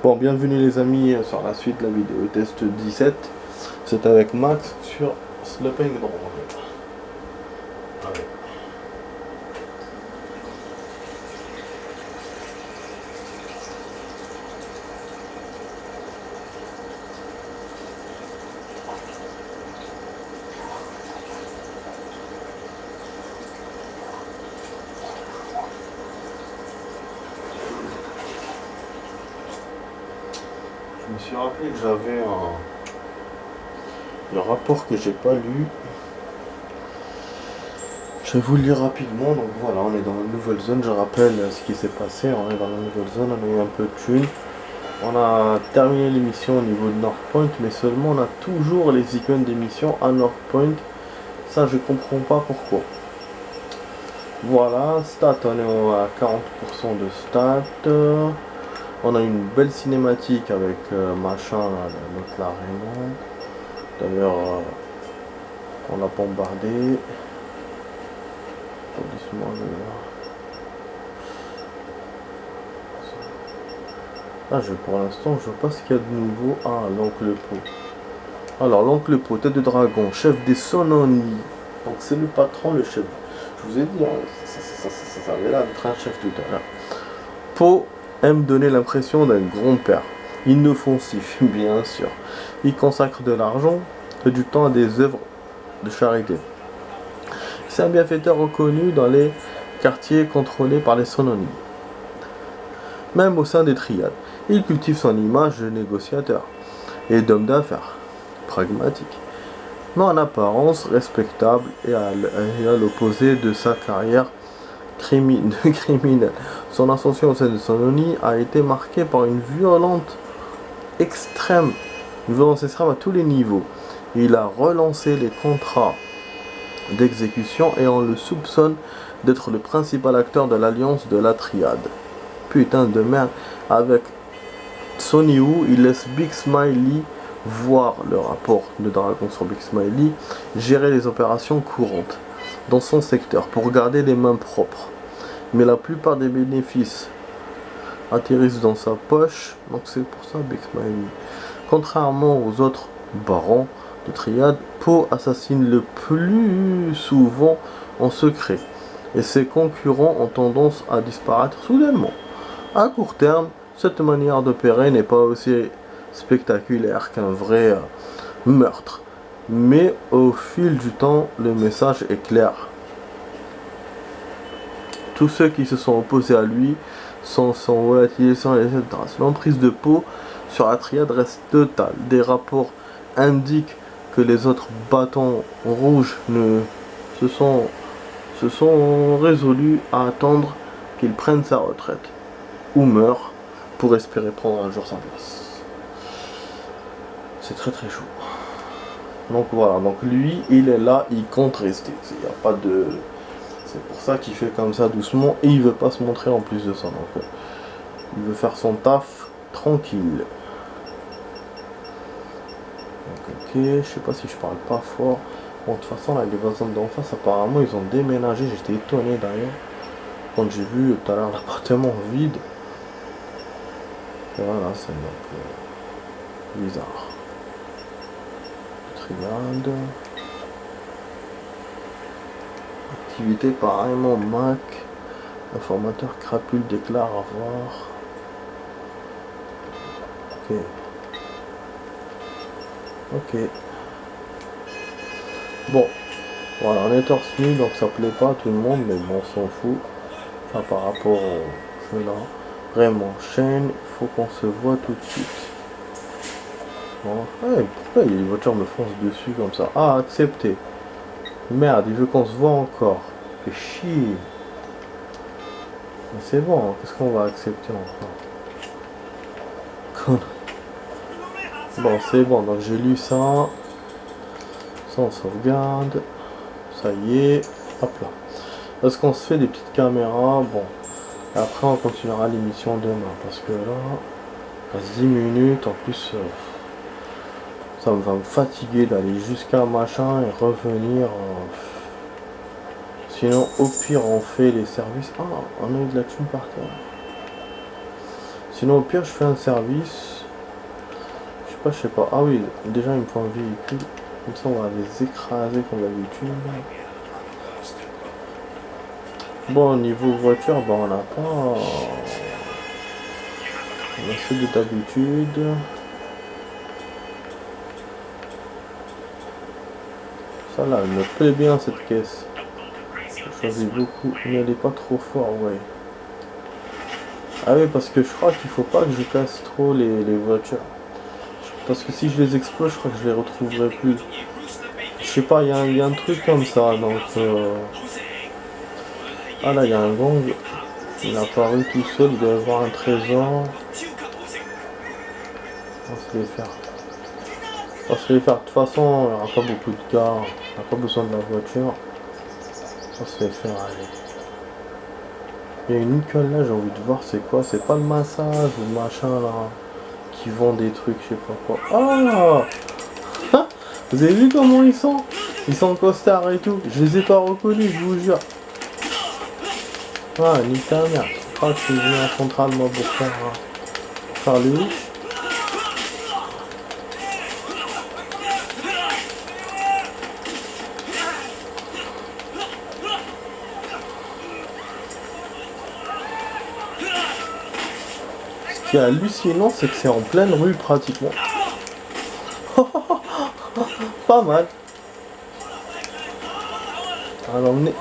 Bon, bienvenue les amis sur la suite de la vidéo test 17. C'est avec Max sur Sleeping Dog. Allez. Je me suis rappelé que j'avais le rapport que j'ai pas lu. Je vais vous le lire rapidement. Donc voilà, on est dans la nouvelle zone. Je rappelle ce qui s'est passé. On est dans la nouvelle zone, on a eu un peu de thunes. On a terminé l'émission au niveau de North Point, mais seulement on a toujours les icônes d'émission à North Point. Ça, je comprends pas pourquoi. Voilà, stats, on est à 40% de stats. On a une belle cinématique avec machin, là, notre l'arène. D'ailleurs, on l'a bombardé. Pour l'instant, je vois pas ce qu'il y a de nouveau. Ah, l'oncle Po. Alors, l'oncle Po, tête de dragon, chef des Sononi. Donc, c'est le patron, le chef. Je vous ai dit, hein, ça avait l'air d'être un chef tout à l'heure. Po aime donner l'impression d'un grand-père. Inoffensif, bien sûr. Il consacre de l'argent et du temps à des œuvres de charité. C'est un bienfaiteur reconnu dans les quartiers contrôlés par les Sononi. Même au sein des triades, il cultive son image de négociateur et d'homme d'affaires, pragmatique, mais en apparence respectable et à l'opposé de sa carrière criminelle. Son ascension au sein de Sononi a été marquée par une violence extrême à tous les niveaux. Il a relancé les contrats d'exécution et on le soupçonne d'être le principal acteur de l'alliance de la triade. Putain de merde. Avec Sonny Wu, il laisse Big Smiley voir le rapport de Dragon sur Big Smiley, gérer les opérations courantes dans son secteur pour garder les mains propres. Mais la plupart des bénéfices atterrissent dans sa poche, donc c'est pour ça Big Smiley. Contrairement aux autres barons de triade, Po assassine le plus souvent en secret et ses concurrents ont tendance à disparaître soudainement. À court terme, cette manière d'opérer n'est pas aussi spectaculaire qu'un vrai meurtre. Mais au fil du temps, le message est clair. Tous ceux qui se sont opposés à lui sont volatilisés sans les traces. L'emprise de Po sur la triade reste totale. Des rapports indiquent que les autres bâtons rouges se sont résolus à attendre qu'il prenne sa retraite ou meurt pour espérer prendre un jour sa place. C'est très très chaud. Donc voilà, donc lui il est là, il compte rester. Il n'y a pas de. C'est pour ça qu'il fait comme ça doucement et il veut pas se montrer en plus de ça. Donc il veut faire son taf tranquille. Donc ok, je sais pas si je parle pas fort. Bon, de toute façon là les voisins d'en face apparemment ils ont déménagé, j'étais étonné d'ailleurs. Quand j'ai vu tout à l'heure l'appartement vide. Voilà, c'est donc bizarre. Triade. Activité pareillement Mac. Informateur crapule déclare avoir. Ok. Ok. Bon. Voilà, on est torse nu, donc ça plaît pas à tout le monde, mais bon, on s'en fout. Enfin, par rapport au jeu là. Vraiment, chaîne, il faut qu'on se voit tout de suite. Bon. Ouais, pourquoi les voitures me foncent dessus comme ça? Ah, accepté. Merde, il veut qu'on se voit encore. Fait chier. Mais c'est bon, hein. Qu'est-ce qu'on va accepter encore? Bon, c'est bon, donc j'ai lu ça. Sans sauvegarde. Ça y est. Hop là. Est-ce qu'on se fait des petites caméras? Bon. Après, on continuera l'émission demain. Parce que là, il reste 10 minutes. En plus, ça va me fatiguer d'aller jusqu'à machin et revenir. Sinon, au pire, on fait les services. Ah, on a eu de la thune par terre. Sinon au pire je fais un service. Je sais pas. Ah oui, déjà il me faut un véhicule. Comme ça on va les écraser comme d'habitude. Bon, au niveau voiture, on n'a pas. On a fait de d'habitude. Ça là, elle me plaît bien cette caisse. Je choisis beaucoup, mais elle est pas trop fort, ouais. Ah oui, parce que je crois qu'il faut pas que je casse trop les voitures. Parce que si je les explose, je crois que je les retrouverai plus. Je sais pas, il y a un truc comme ça, donc... Ah là, il y a un gong. Il a apparu tout seul, il doit y avoir un trésor. On va se les faire. On va se les faire. De toute façon, il n'y aura pas beaucoup de gars. On n'a pas besoin de la voiture. On va se les faire, allez. Il y a une icône là, j'ai envie de voir c'est quoi. C'est pas le massage ou le machin là. Qui vend des trucs, je sais pas quoi. Ah, vous avez vu comment ils sont? Ils sont costards et tout. Je les ai pas reconnus, je vous jure. Ah, nique ta mère. Je crois que je suis venu en centrale moi pour faire le ouf. Ce qui est hallucinant, c'est que c'est en pleine rue pratiquement. Pas mal. On va l'emmener.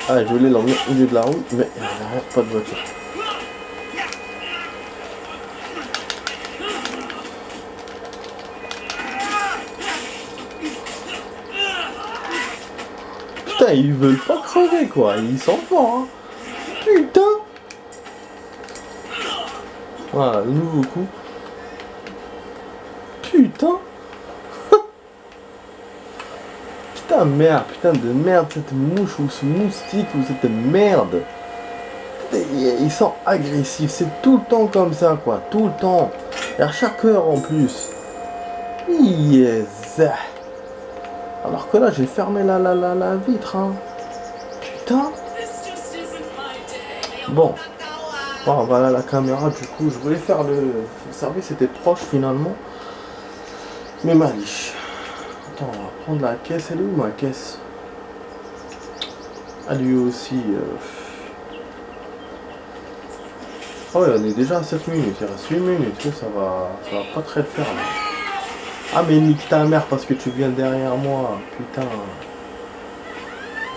Ah, je voulais l'emmener au milieu de la rue, mais il n'y a pas de voiture. Putain, ils veulent pas crever quoi, ils sont forts. Hein. Putain. Voilà, le nouveau coup. Putain. Putain merde, putain de merde, cette mouche ou ce moustique ou cette merde. Ils sont agressifs, c'est tout le temps comme ça quoi, tout le temps. Et à chaque heure en plus. Yes. Alors que là j'ai fermé la vitre hein. Putain. Bon. Bon voilà la caméra du coup, je voulais faire le service était proche finalement. Mais maliche. Attends, on va prendre la caisse, elle est où ma caisse? Ah lui aussi. Oh ouais, on est déjà à 7 minutes, il reste 8 minutes, ça va pas très le faire là. Ah mais nique ta mère parce que tu viens derrière moi, putain.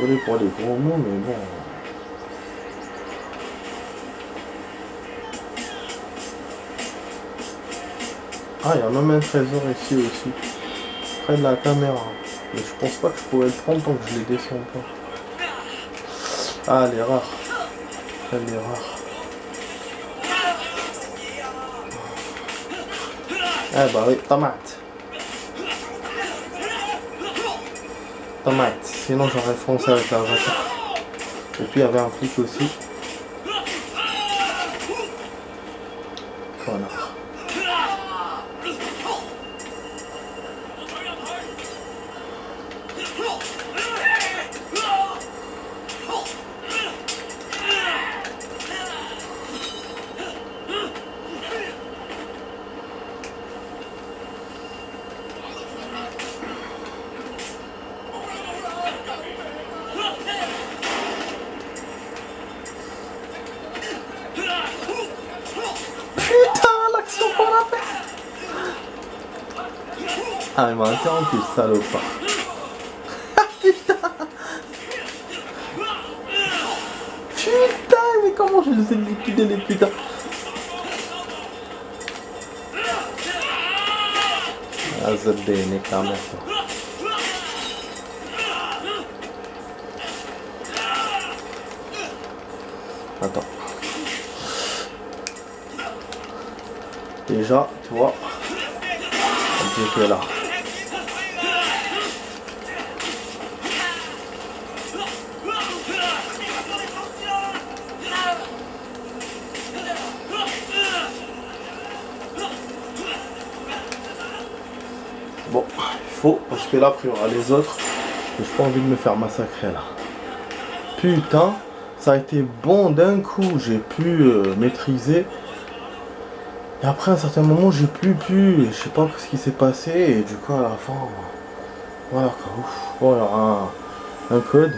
Désolé pour les gros mots mais bon. Ah il y a même un trésor ici aussi. Près de la caméra. Mais je pense pas que je pourrais le prendre tant que je les descends pas. Ah l'erreur. L'erreur. Ah bah oui, tomate. Tomate, sinon j'aurais foncé avec la voiture. Et puis il y avait un flic aussi. Connard. Ah, il m'a interrompu, le salopard. Putain. Putain, mais comment je les ai liquidés les putains. Ah, ZDN, ta mère. Attends. Déjà, tu vois. J'étais là. Bon, il faut, parce que là, après, il y aura les autres. J'ai pas envie de me faire massacrer là. Putain, Ça a été bon d'un coup, j'ai pu maîtriser. Et après, à un certain moment, j'ai plus pu. Je sais pas ce qui s'est passé. Et du coup, à la fin, voilà quoi. Ouf. Bon, il y aura un code.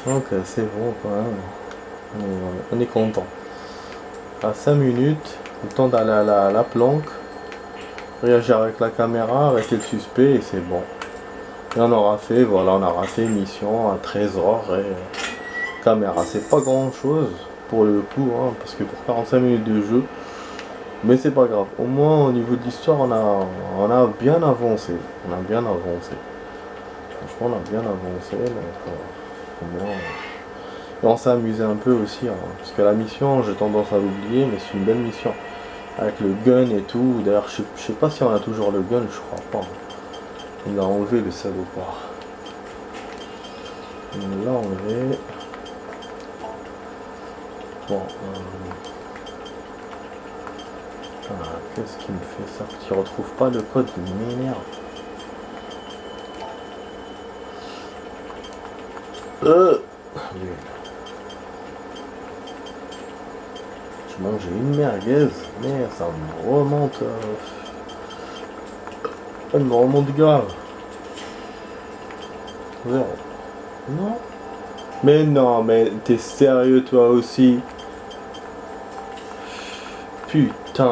Donc, c'est bon quand même. On est content. À 5 minutes, le temps d'aller à la planque. Réagir avec la caméra, arrêter le suspect et c'est bon. Et on aura fait, voilà, on aura fait mission, un trésor et caméra. C'est pas grand chose pour le coup, hein, parce que pour 45 minutes de jeu, mais c'est pas grave. Au moins au niveau de l'histoire, on a bien avancé. On a bien avancé. Franchement, on a bien avancé. Donc, au moins, et on s'est amusé un peu aussi, hein, parce que la mission, j'ai tendance à l'oublier, mais c'est une belle mission. Avec le gun et tout. D'ailleurs, je sais pas si on a toujours le gun, je crois pas. Il a enlevé le salopard. Il l'a enlevé. Bon. Qu'est-ce qui me fait ça? Tu retrouves pas le code, il m'énerve. Je mangeais une merguez, mais ça me remonte. Elle me remonte grave. Zéro. Non. Mais non, mais t'es sérieux toi aussi? Putain.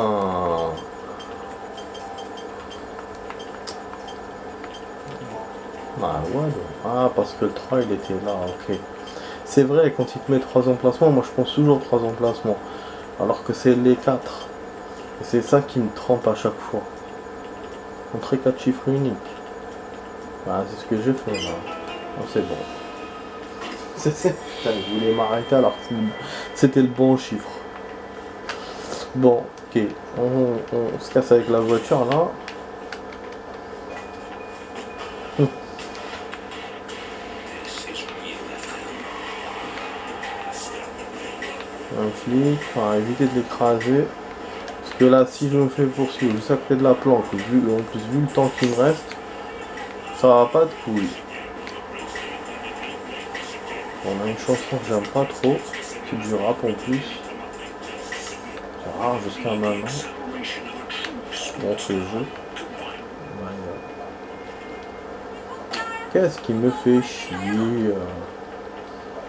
Ah ouais, ah parce que le 3 il était là, ok. C'est vrai, quand il te met 3 emplacements, moi je pense toujours 3 emplacements. Alors que c'est les 4. Et c'est ça qui me trompe à chaque fois. Montrer 4 chiffres uniques. Ah, c'est ce que j'ai fait là. Oh, c'est bon. Putain, je voulais m'arrêter alors que c'était le bon chiffre. Bon, ok. On se casse avec la voiture là. Un flic, on va éviter de l'écraser. Parce que là, si je me fais poursuivre juste à côté de la planque, en plus vu le temps qu'il me reste, ça va pas de couilles. On a une chanson que j'aime pas trop, c'est du rap en plus. C'est rare jusqu'à maintenant. Bon, ce jeu. Qu'est-ce qui me fait chier?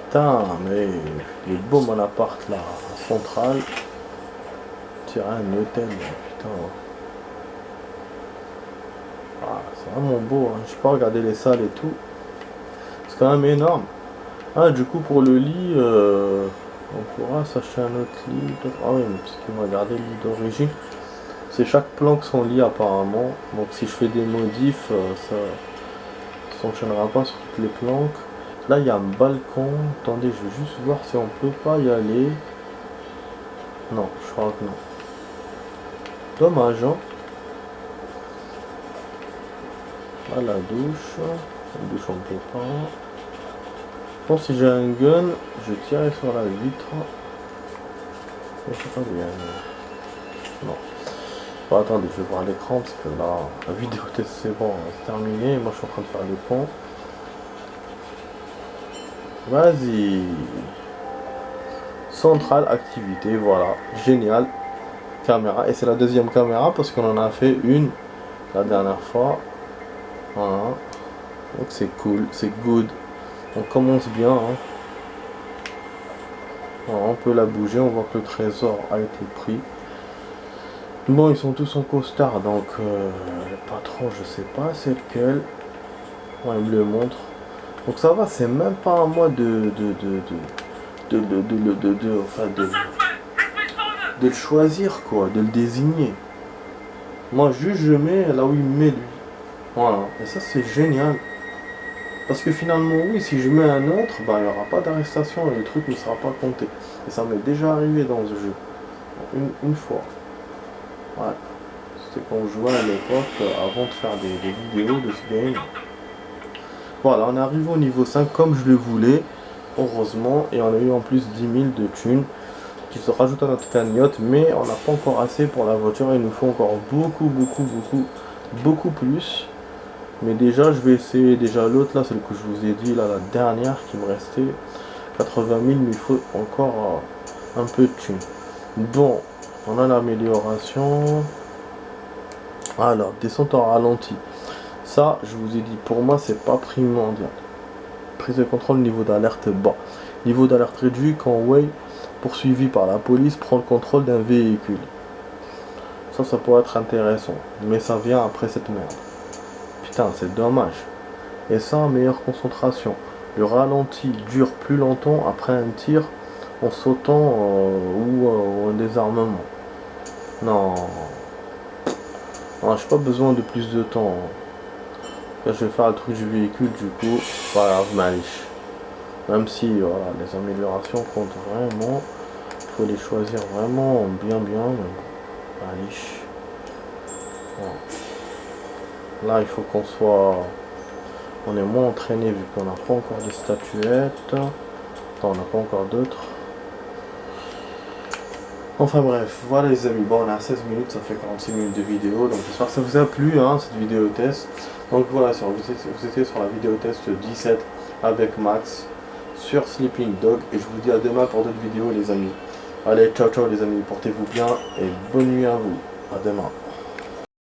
Putain, mais il est beau mon appart là, central. C'est un hôtel, putain. Ah, c'est vraiment beau, hein. Je peux regarder les salles et tout. C'est quand même énorme. Ah, du coup, pour le lit, on pourra s'acheter un autre lit. Ah oui, parce qu'il m'a gardé le lit d'origine. C'est chaque planque son lit apparemment. Donc si je fais des modifs, ça s'enchaînera pas sur toutes les planques. Là, il y a un balcon. Attendez, je vais juste voir si on peut pas y aller. Non, je crois que non. Dommage, hein. Là, la douche. La douche, on peut pas. Bon, si j'ai un gun, je tirerai sur la vitre. Je sais pas bien. Non. Bon, attendez, je vais voir l'écran parce que là, la vidéo test c'est bon, c'est terminé. Moi, je suis en train de faire le pont. Vas-y. Centrale activité, voilà. Génial. Caméra. Et c'est la deuxième caméra parce qu'on en a fait une la dernière fois. Voilà. Donc c'est cool, c'est good. On commence bien. Hein. Voilà, on peut la bouger, on voit que le trésor a été pris. Bon, ils sont tous en costard, donc le patron, je sais pas c'est lequel. Ouais, il me le montre. Donc ça va, c'est même pas à moi de le choisir, quoi, de le désigner. Moi, juste je mets là où il me met lui. Voilà, et ça c'est génial. Parce que finalement, oui, si je mets un autre, bah il n'y aura pas d'arrestation et le truc ne sera pas compté. Et ça m'est déjà arrivé dans ce jeu. Une fois. Ouais. C'était quand je jouais à l'époque, avant de faire des vidéos de ce game. Voilà, on est arrivé au niveau 5 comme je le voulais. Heureusement. Et on a eu en plus 10 000 de thunes qui se rajoutent à notre cagnotte. Mais on n'a pas encore assez pour la voiture. Il nous faut encore beaucoup plus. Mais déjà, je vais essayer déjà l'autre là, celle que je vous ai dit, là, la dernière qui me restait. 80 000, mais il faut encore un peu de thunes. Bon, on a l'amélioration. Alors, descente en ralenti. Ça, je vous ai dit, pour moi, c'est pas primordial. Prise de contrôle, niveau d'alerte bas. Niveau d'alerte réduit quand Way, poursuivi par la police, prend le contrôle d'un véhicule. Ça pourrait être intéressant. Mais ça vient après cette merde. Putain, c'est dommage. Et ça, meilleure concentration. Le ralenti dure plus longtemps après un tir en sautant ou un désarmement. Non. J'ai pas besoin de plus de temps. Là, je vais faire le truc du véhicule, du coup, c'est pas grave, malice. Même si, voilà, les améliorations comptent vraiment. Il faut les choisir vraiment bien, malice. Voilà. Là, il faut qu'on soit... On est moins entraîné vu qu'on n'a pas encore de statuettes. Attends, on n'a pas encore d'autres. Enfin bref, voilà les amis, bon on est à 16 minutes, ça fait 46 minutes de vidéo, donc j'espère que ça vous a plu cette vidéo test. Donc voilà, vous étiez sur la vidéo test 17 avec Max sur Sleeping Dog, et je vous dis à demain pour d'autres vidéos les amis. Allez, ciao ciao les amis, portez-vous bien et bonne nuit à vous, à demain.